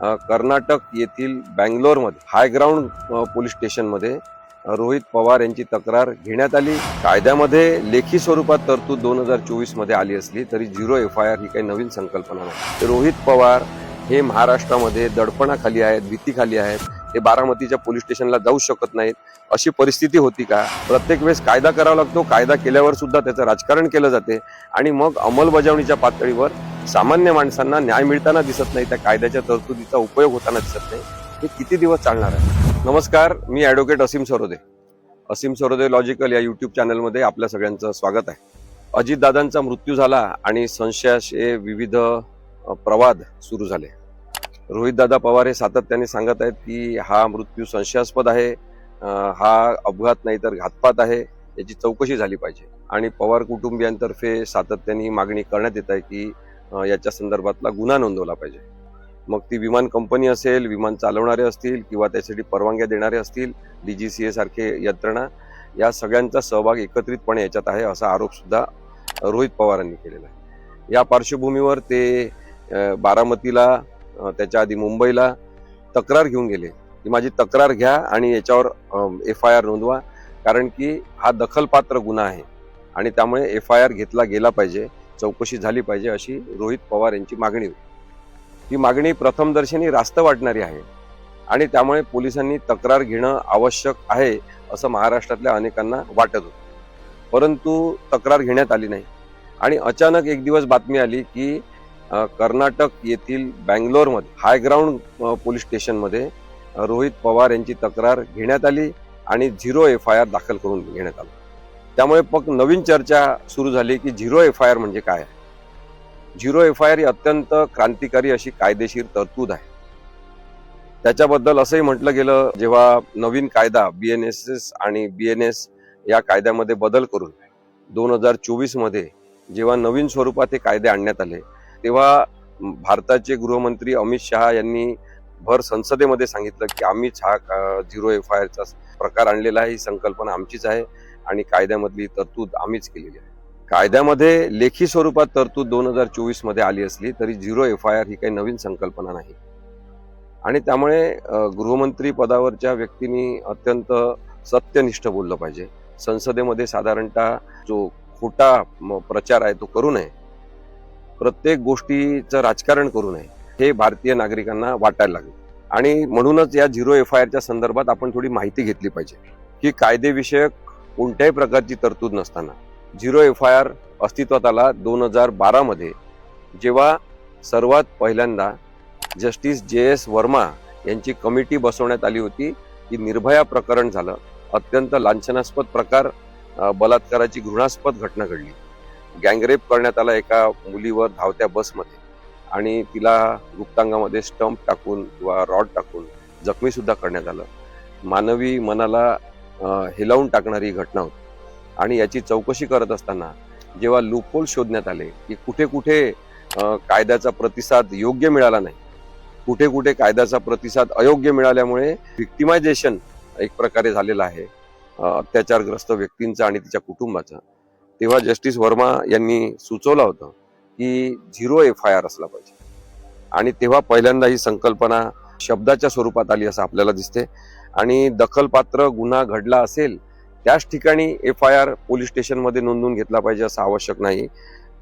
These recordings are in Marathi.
कर्नाटक येथील बँगलोरमध्ये हायग्राऊंड पोलीस स्टेशनमध्ये रोहित पवार यांची तक्रार घेण्यात आली। कायद्यामध्ये लेखी स्वरूपात तरतूद 2024 मध्ये आली असली तरी झिरो FIR ही काही नवीन संकल्पना नाही। रोहित पवार हे महाराष्ट्रामध्ये दडपणाखाली आहेत, भीतीखाली आहेत, ते बारामतीच्या पोलीस स्टेशनला जाऊ शकत नाहीत अशी परिस्थिती होती का? प्रत्येक वेळेस कायदा करावा लागतो, कायदा केल्यावर सुद्धा त्याचं राजकारण केलं जाते आणि मग अंमलबजावणीच्या पातळीवर सामान्य माणसांना न्याय मिळताना दिसत नाही, त्या कायद्याच्या तरतुदीचा उपयोग होताना दिसत नाही। हे किती दिवस चालणार आहे? नमस्कार, मी ॲडव्होकेट असीम सरोदे। असीम सरोदे लॉजिकल या यूट्यूब चॅनलमध्ये आपल्या सगळ्यांचं स्वागत आहे। अजितदादांचा मृत्यू झाला आणि संशयाचे विविध प्रवाद सुरू झाले। रोहितदादा पवार हे सातत्याने सांगत आहेत की हा मृत्यू संशयास्पद आहे, हा अपघात नाही तर घातपात आहे, याची चौकशी झाली पाहिजे। आणि पवार कुटुंबियांतर्फे सातत्याने ही मागणी करण्यात येत आहे की याच्या संदर्भातला गुन्हा नोंदवला पाहिजे। मग ती विमान कंपनी असेल, विमान चालवणारे असतील किंवा त्यासाठी परवानग्या देणारे असतील, DGCA सारखे यंत्रणा, या सगळ्यांचा सहभाग एकत्रितपणे याच्यात आहे असा आरोप सुद्धा रोहित पवारांनी केलेला आहे। या पार्श्वभूमीवर ते बारामतीला, त्याच्या आधी मुंबईला तक्रार घेऊन गेले की माझी तक्रार घ्या आणि याच्यावर FIR नोंदवा, कारण की हा दखलपात्र गुन्हा आहे आणि त्यामुळे FIR घेतला गेला पाहिजे, चौकशी झाली पाहिजे अशी रोहित पवार यांची मागणी होती। ही मागणी प्रथमदर्शनी रास्त वाटणारी आहे आणि त्यामुळे पोलिसांनी तक्रार घेणं आवश्यक आहे असं महाराष्ट्रातल्या अनेकांना वाटत होतं, परंतु तक्रार घेण्यात आली नाही। आणि अचानक एक दिवस बातमी आली की कर्नाटक येथील बँगलोरमध्ये हायग्राऊंड पोलीस स्टेशनमध्ये रोहित पवार यांची तक्रार घेण्यात आली आणि झिरो FIR दाखल करून घेण्यात आलं। त्यामुळे मग नवीन चर्चा सुरू झाली की झिरो FIR म्हणजे काय आहे? झिरो FIR ही अत्यंत क्रांतिकारी अशी कायदेशीर तरतूद आहे। त्याच्याबद्दल असंही म्हटलं गेलं, जेव्हा नवीन कायदा BNSS आणि BNS या कायद्यामध्ये बदल करून 2024 मध्ये जेव्हा नवीन स्वरूपात हे कायदे आणण्यात आले, तेव्हा भारताचे गृहमंत्री अमित शहा यांनी भर संसदेमध्ये सांगितलं की आम्हीच हा झिरो FIR चा प्रकार आणलेला आहे, ही संकल्पना आमचीच आहे आणि कायद्यामधली तरतूद आम्हीच केलेली आहे। कायद्यामध्ये लेखी स्वरूपात तरतूद 2024 मध्ये आली असली तरी झिरो FIR ही काही नवीन संकल्पना नाही आणि त्यामुळे गृहमंत्री पदावरच्या व्यक्तींनी अत्यंत सत्यनिष्ठ बोललं पाहिजे। संसदेमध्ये साधारणतः जो खोटा प्रचार आहे तो करू नये, प्रत्येक गोष्टीचं राजकारण करू नये, हे भारतीय नागरिकांना वाटायला लागले। आणि म्हणूनच या झिरो FIR च्या संदर्भात आपण थोडी माहिती घेतली पाहिजे की कायदेविषयक कोणत्याही प्रकारची तरतूद नसताना झिरो FIR अस्तित्वात आला 2012 मध्ये, जेव्हा सर्वात पहिल्यांदा जस्टिस JS वर्मा यांची कमिटी बसवण्यात आली होती की निर्भया प्रकरण झालं, अत्यंत लांछनास्पद प्रकार, बलात्काराची घृणास्पद घटना घडली, गँगरेप करण्यात आला एका मुलीवर धावत्या बसमध्ये आणि तिला गुप्तांगामध्ये स्टंप टाकून किंवा रॉड टाकून जखमी सुद्धा करण्यात आलं। मानवी मनाला हेलावून टाकणारी घटना होती आणि याची चौकशी करत असताना जेव्हा लूपहोल शोधण्यात आले की कुठे कुठे कायद्याचा प्रतिसाद योग्य मिळाला नाही, कुठे कुठे कायद्याचा प्रतिसाद अयोग्य मिळाल्यामुळे व्हिक्टिमायझेशन एक प्रकारे झालेलं आहे अत्याचारग्रस्त व्यक्तींचं आणि तिच्या कुटुंबाचं, तेव्हा जस्टिस वर्मा यांनी सुचवलं होतं की झिरो FIR असला पाहिजे आणि तेव्हा पहिल्यांदा ही संकल्पना शब्दाच्या स्वरूपात आली असं आपल्याला दिसते। आणि दखलपात्र गुन्हा घडला असेल त्याच ठिकाणी FIR पोलीस स्टेशनमध्ये नोंदवून घेतला पाहिजे असं आवश्यक नाही,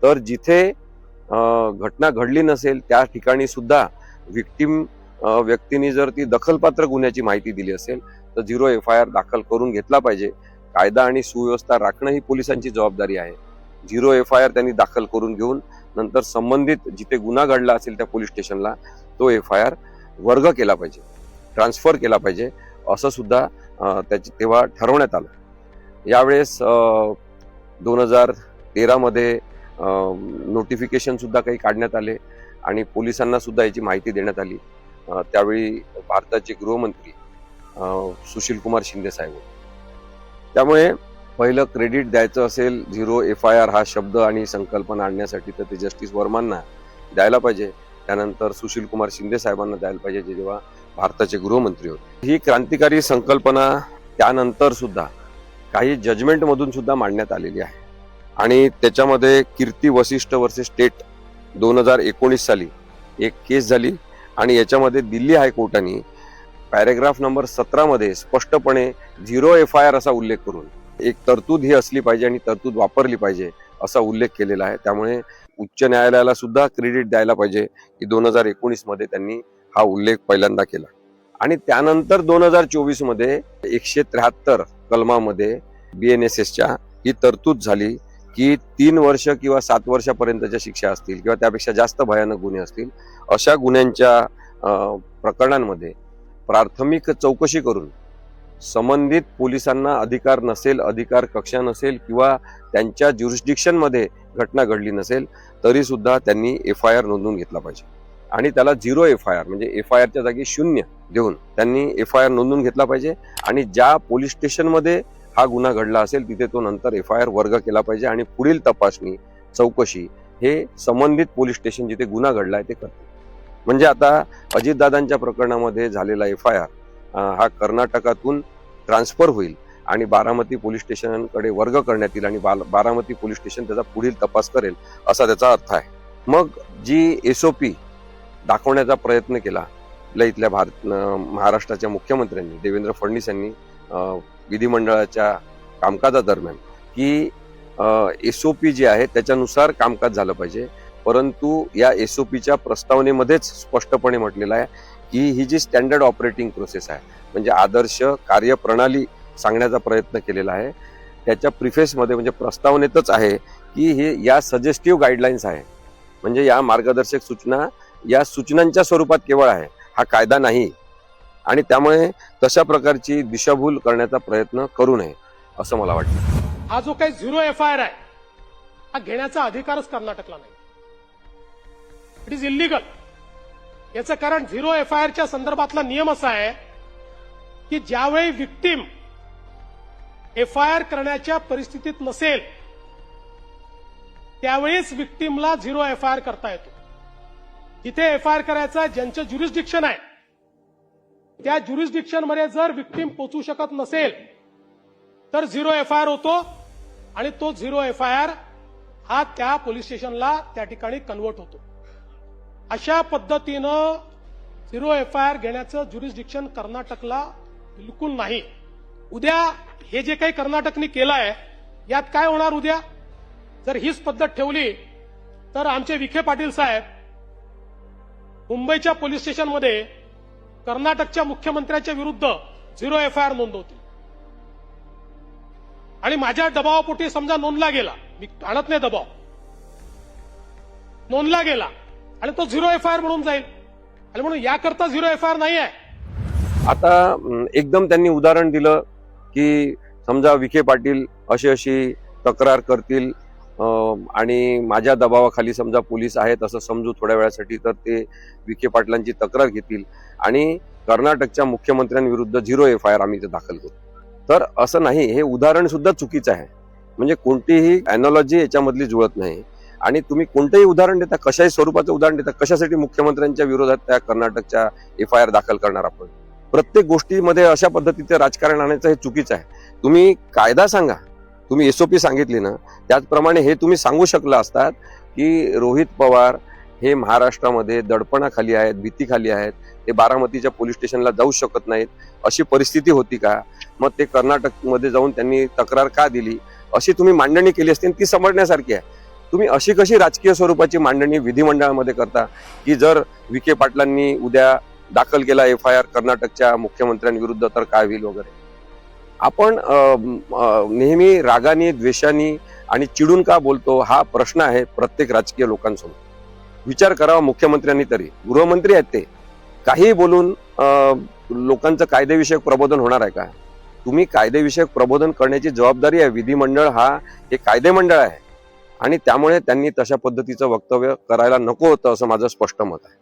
तर जिथे घटना घडली नसेल त्या ठिकाणी सुद्धा व्हिक्टिम व्यक्तीने जर ती दखलपात्र गुन्ह्याची माहिती दिली असेल तर झिरो FIR दाखल करून घेतला पाहिजे। कायदा आणि सुव्यवस्था राखणं ही पोलिसांची जबाबदारी आहे। झिरो FIR त्यांनी दाखल करून घेऊन नंतर संबंधित जिथे गुन्हा घडला असेल त्या पोलीस स्टेशनला तो FIR वर्ग केला पाहिजे, ट्रान्सफर केला पाहिजे असं सुद्धा तेव्हा ठरवण्यात आलं। यावेळेस 2013 मध्ये नोटिफिकेशन सुद्धा काही काढण्यात आले आणि पोलिसांना सुद्धा याची माहिती देण्यात आली। त्यावेळी भारताचे गृहमंत्री सुशील कुमार शिंदे साहेब होते। त्यामुळे पहिलं क्रेडिट द्यायचं असेल झिरो FIR हा शब्द आणि संकल्पना आणण्यासाठी तर ते जस्टिस वर्मांना द्यायला पाहिजे, त्यानंतर सुशील कुमार शिंदे साहेबांना द्यायला पाहिजे जे जेव्हा भारताचे गृहमंत्री होते। ही क्रांतिकारी संकल्पना त्यानंतर सुद्धा काही जजमेंट मधून सुद्धा मांडण्यात आलेली आहे आणि त्याच्यामध्ये कीर्ती वशिष्ठ वर्सेस स्टेट 2019 साली एक केस झाली आणि याच्यामध्ये दिल्ली हायकोर्टाने पॅरेग्राफ नंबर 17 मध्ये स्पष्टपणे 0 FIR असा उल्लेख करून एक तरतूद ही असली पाहिजे आणि तरतूद वापरली पाहिजे असा उल्लेख केलेला आहे. त्यामुळे उच्च न्यायालयाला सुद्धा क्रेडिट द्यायला पाहिजे की 2019 मध्ये त्यांनी हा उल्लेख पहिल्यांदा केला. आणि त्यानंतर 2024 मध्ये 173 कलमामध्ये BNSSच्या ही तरतूद झाली की 3 वर्ष किंवा 7 वर्षापर्यंतच्या शिक्षा असतील किंवा त्यापेक्षा जास्त भयानक गुन्हे असतील अशा गुन्ह्यांच्या प्रकरणांमध्ये प्राथमिक चौकशी करून संबंधित पोलिसांना अधिकार नसेल, अधिकार कक्षा नसेल किंवा त्यांच्या ज्युरिस्डिक्शन मध्ये घटना घडली नसेल तरी सुद्धा त्यांनी FIR नोंदवून घेतला पाहिजे आणि त्याला 0 FIR म्हणजे FIRच्या जागी 0 देऊन त्यांनी FIR नोंदवून घेतला पाहिजे. आणि ज्या पोलीस स्टेशन मध्ये हा गुन्हा घडला असेल तिथे तो नंतर FIR वर्ग केला पाहिजे आणि पुढील तपासणी चौकशी हे संबंधित पोलीस स्टेशन जिथे गुन्हा घडलाय ते करते. म्हणजे आता अजितदादांच्या प्रकरणामध्ये झालेला FIR हा कर्नाटकातून ट्रान्सफर होईल आणि बारामती पोलीस स्टेशनकडे वर्ग करण्यात येईल आणि बारामती पोलीस स्टेशन त्याचा पुढील तपास करेल असा त्याचा अर्थ आहे. मग जी SOP दाखवण्याचा प्रयत्न केला इथल्या महाराष्ट्राच्या मुख्यमंत्र्यांनी देवेंद्र फडणवीस यांनी विधिमंडळाच्या कामकाजादरम्यान की SOP जी आहे त्याच्यानुसार कामकाज झालं पाहिजे, परंतु या SOPच्या प्रस्तावनेमध्येच स्पष्टपणे म्हटलेलं आहे की ही जी स्टँडर्ड ऑपरेटिंग प्रोसेस आहे म्हणजे आदर्श कार्यप्रणाली सांगण्याचा प्रयत्न केलेला आहे. त्याच्या प्रिफेसमध्ये म्हणजे प्रस्तावनेतच आहे की हे या सजेस्टिव्ह गाईडलाईन्स आहे म्हणजे या मार्गदर्शक सूचना या सूचनांच्या स्वरूपात केवळ आहे, हा कायदा नाही. आणि त्यामुळे तशा प्रकारची दिशाभूल करण्याचा प्रयत्न करू नये असं मला वाटतं. हा जो काही 0 FIR आहे हा घेण्याचा अधिकारच कर्नाटकला नाही. It is illegal. याचं कारण 0 FIRच्या संदर्भातला नियम असा आहे की ज्यावेळी विक्टीम FIR करण्याच्या परिस्थितीत नसेल त्यावेळीच विक्टीमला 0 FIR करता येतो. जिथे FIR करायचा ज्यांचं ज्युरिस्डिक्शन आहे त्या ज्युरिस्डिक्शन मध्ये जर विक्टीम पोहोचू शकत नसेल तर 0 FIR होतो आणि तो 0 FIR हा त्या पोलीस स्टेशनला त्या ठिकाणी कन्वर्ट होतो. अशा पद्धतीनं 0 FIR घेण्याचं ज्युरिस्डिक्शन कर्नाटकला बिलकुल नाही. उद्या हे जे काही कर्नाटकने केलं आहे यात काय होणार? उद्या जर हीच पद्धत ठेवली तर आमचे विखे पाटील साहेब मुंबईच्या पोलीस स्टेशनमध्ये कर्नाटकच्या मुख्यमंत्र्यांच्या विरुद्ध 0 FIR नोंदवतील आणि माझ्या दबावापोटी समजा नोंदला गेला, मी आणत नाही दबाव, नोंदला गेला आणि तो 0 FIR म्हणून जाईल आणि म्हणून याकरता 0 FIR नाही आहे. आता एकदम त्यांनी उदाहरण दिलं की समजा विखे पाटील अशी तक्रार करतील आणि माझ्या दबावाखाली समजा पोलीस आहेत असं समजू थोड्या वेळासाठी, तर ते विखे पाटलांची तक्रार घेतील आणि कर्नाटकच्या मुख्यमंत्र्यांविरुद्ध 0 FIR आम्ही ते दाखल करू. तर असं नाही, हे उदाहरण सुद्धा चुकीचं आहे. म्हणजे कोणतीही अॅनॉलॉजी याच्यामधली जुळत नाही आणि तुम्ही कोणतेही उदाहरण देता, कशाही स्वरूपाचं उदाहरण देता, कशासाठी मुख्यमंत्र्यांच्या विरोधात त्या कर्नाटकच्या FIR दाखल करणार आपण? प्रत्येक गोष्टीमध्ये अशा पद्धतीचं राजकारण आणायचं हे चुकीचं आहे. तुम्ही कायदा सांगा, तुम्ही SOP सांगितली ना त्याचप्रमाणे हे तुम्ही सांगू शकला असतात की रोहित पवार हे महाराष्ट्रामध्ये दडपणाखाली आहेत, भीतीखाली आहेत, ते बारामतीच्या पोलीस स्टेशनला जाऊ शकत नाहीत अशी परिस्थिती होती का? मग ते कर्नाटकमध्ये जाऊन त्यांनी तक्रार का दिली अशी तुम्ही मांडणी केली असती, ती समजण्यासारखी आहे. तुम्ही अशी कशी राजकीय स्वरूपाची मांडणी विधिमंडळामध्ये करता की जर विखे पाटलांनी उद्या दाखल केला FIR कर्नाटकच्या मुख्यमंत्र्यांविरुद्ध तर काय होईल वगैरे? आपण नेहमी रागाने, द्वेषाने आणि चिडून का बोलतो हा प्रश्न आहे प्रत्येक राजकीय लोकांसमोर. विचार करावा मुख्यमंत्र्यांनी तरी, गृहमंत्री आहेत ते, काही बोलून लोकांचं कायदेविषयक प्रबोधन होणार आहे का? तुम्ही कायदेविषयक प्रबोधन करण्याची जबाबदारी आहे. विधिमंडळ हा हे कायदेमंडळ आहे आणि त्यामुळे त्यांनी तशा पद्धतीचं वक्तव्य करायला नको होतं असं माझं स्पष्ट मत आहे.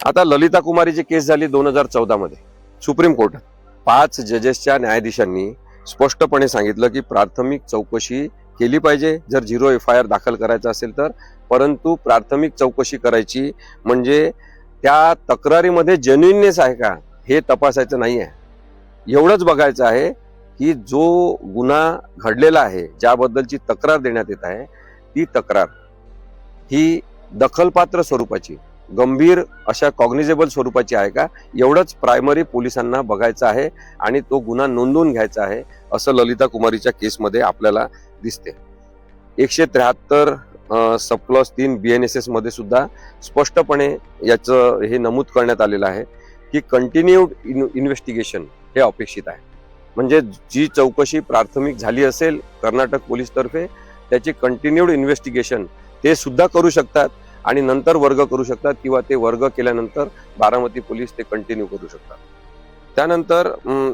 आता ललिता कुमारीची केस झाली 2014 मध्ये सुप्रीम कोर्टात. 5 जजेसच्या न्यायाधीशांनी स्पष्टपणे सांगितलं की प्राथमिक चौकशी केली पाहिजे जर 0 FIR दाखल करायचा असेल तर, परंतु प्राथमिक चौकशी करायची म्हणजे त्या तक्रारीमध्ये जेन्युइननेस आहे का हे तपासायचं नाही आहे. एवढंच बघायचं आहे की जो गुन्हा घडलेला आहे, ज्याबद्दलची तक्रार देण्यात येत आहे, ती तक्रार ही दखलपात्र स्वरूपाची गंभीर अशा कॉग्निजेबल स्वरूपाची आहे का, एवढंच प्रायमरी पोलिसांना बघायचं आहे आणि तो गुन्हा नोंदवून घ्यायचा आहे, असं ललिता कुमारीच्या केसमध्ये आपल्याला दिसते. 173 +3 BNSS मध्ये सुद्धा स्पष्टपणे याचं हे नमूद करण्यात आलेलं आहे की कंटिन्यूड इन्व्हेस्टिगेशन हे अपेक्षित आहे. म्हणजे जी चौकशी प्राथमिक झाली असेल कर्नाटक पोलीस तर्फे त्याची कंटिन्यूड इन्व्हेस्टिगेशन ते सुद्धा करू शकतात आणि नंतर वर्ग करू शकतात, किंवा ते वर्ग केल्यानंतर बारामती पोलीस ते कंटिन्यू करू शकतात. त्यानंतर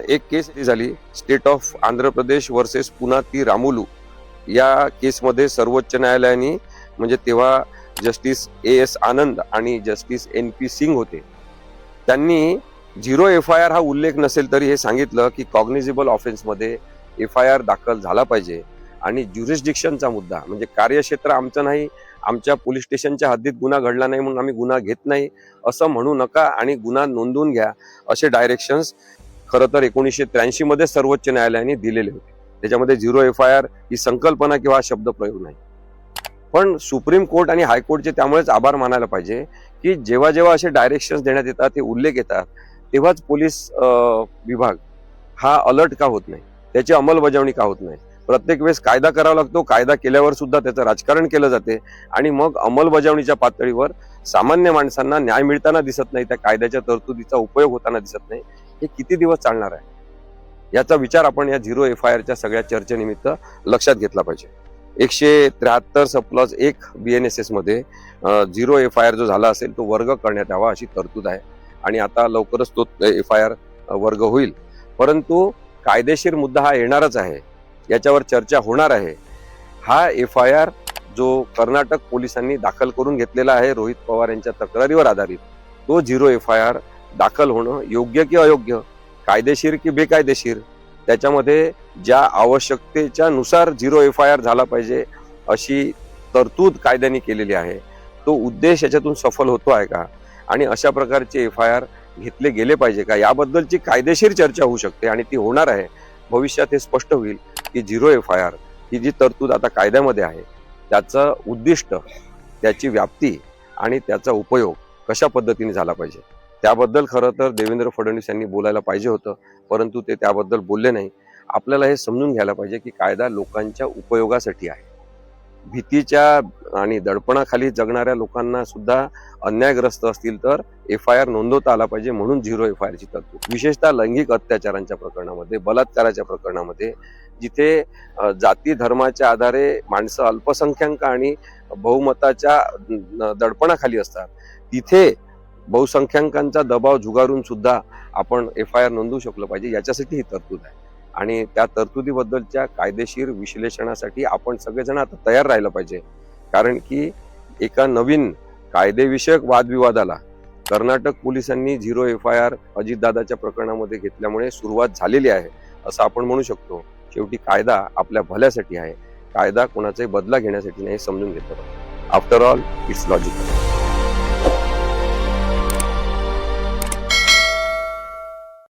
एक केस झाली state of Andhra Pradesh versus पुना ती रामुलू. या केसमध्ये सर्वोच्च न्यायालयाने, म्हणजे तेव्हा जस्टिस AS आनंद आणि जस्टिस NP सिंग होते, त्यांनी 0 FIR हा उल्लेख नसेल तरी हे सांगितलं की कॉग्निजेबल ऑफेन्समध्ये FIR दाखल झाला पाहिजे. आणि ज्युरिस्डिक्शनचा मुद्दा म्हणजे कार्यक्षेत्र आमचं नाही, आमच्या पोलीस स्टेशनच्या हद्दीत गुन्हा घडला नाही म्हणून आम्ही गुन्हा घेत नाही असं म्हणू नका आणि गुन्हा नोंदवून घ्या, असे डायरेक्शन्स खरं तर 1983 मध्ये सर्वोच्च न्यायालयाने दिलेले होते. त्याच्यामध्ये 0 FIR ही संकल्पना किंवा शब्द प्रयोग नाही. पण सुप्रीम कोर्ट आणि हायकोर्टचे त्यामुळेच आभार मानायला पाहिजे की जेव्हा जेव्हा असे डायरेक्शन्स देण्यात येतात, ते उल्लेख येतात, तेव्हाच पोलीस विभाग हा अलर्ट का होत नाही, त्याची अंमलबजावणी का होत नाही. प्रत्येक वेळेस कायदा करावा लागतो, कायदा केल्यावर सुद्धा त्याचं राजकारण केलं जाते आणि मग अंमलबजावणीच्या पातळीवर सामान्य माणसांना न्याय मिळताना दिसत नाही, त्या कायद्याच्या तरतुदीचा उपयोग होताना दिसत नाही. हे किती दिवस चालणार आहे याचा विचार आपण या 0 FIRच्या सगळ्या चर्चेनिमित्त लक्षात घेतला पाहिजे. 173 +1 BNSS मध्ये 0 FIR जो झाला असेल तो वर्ग करण्यात यावा अशी तरतूद आहे आणि आता लवकरच तो FIR वर्ग होईल. परंतु कायदेशीर मुद्दा हा येणारच आहे, याच्यावर चर्चा होणार आहे. हा FIR जो कर्नाटक पोलिसांनी दाखल करून घेतलेला आहे रोहित पवार यांच्या तक्रारीवर आधारित, तो 0 FIR दाखल होणं योग्य की अयोग्य, कायदेशीर की बेकायदेशीर, त्याच्यामध्ये ज्या आवश्यकतेच्या नुसार 0 FIR झाला पाहिजे अशी तरतूद कायद्याने केलेली आहे, तो उद्देश याच्यातून सफल होतो आहे का आणि अशा प्रकारचे FIR घेतले गेले पाहिजे का, याबद्दलची कायदेशीर चर्चा होऊ शकते आणि ती होणार आहे. भविष्यात हे स्पष्ट होईल की 0 FIR ही जी तरतूद आता कायद्यामध्ये आहे त्याचं उद्दिष्ट, त्याची व्याप्ती आणि त्याचा उपयोग कशा पद्धतीने झाला पाहिजे, त्याबद्दल खरं तर देवेंद्र फडणवीस यांनी बोलायला पाहिजे होतं, परंतु ते त्याबद्दल बोलले नाही. आपल्याला हे समजून घ्यायला पाहिजे की कायदा लोकांच्या उपयोगासाठी आहे. भीतीच्या आणि दडपणाखाली जगणाऱ्या लोकांना सुद्धा अन्यायग्रस्त असतील तर FIR नोंदवता आला पाहिजे, म्हणून 0 FIR ची तरतूद. विशेषतः लैंगिक अत्याचारांच्या प्रकरणामध्ये, बलात्काराच्या प्रकरणामध्ये, जिथे जाती धर्माच्या आधारे माणसं अल्पसंख्याक आणि बहुमताच्या दडपणाखाली असतात, तिथे बहुसंख्याकांचा दबाव झुगारून सुद्धा आपण FIR नोंदवू शकलो पाहिजे, याच्यासाठी ही तरतूद आहे. आणि त्या तरतुदीबद्दलच्या कायदेशीर विश्लेषणासाठी आपण सगळेजण आता तयार राहिलं पाहिजे, कारण की एका नवीन कायदेविषयक वादविवादाला कर्नाटक पोलिसांनी 0 FIR अजितदादाच्या प्रकरणामध्ये घेतल्यामुळे सुरुवात झालेली आहे असं आपण म्हणू शकतो. शेवटी कायदा आपल्या भल्यासाठी आहे, कायदा कोणाचाही बदला घेण्यासाठी नाही, समजून घेतलं पाहिजे. After all it's logical.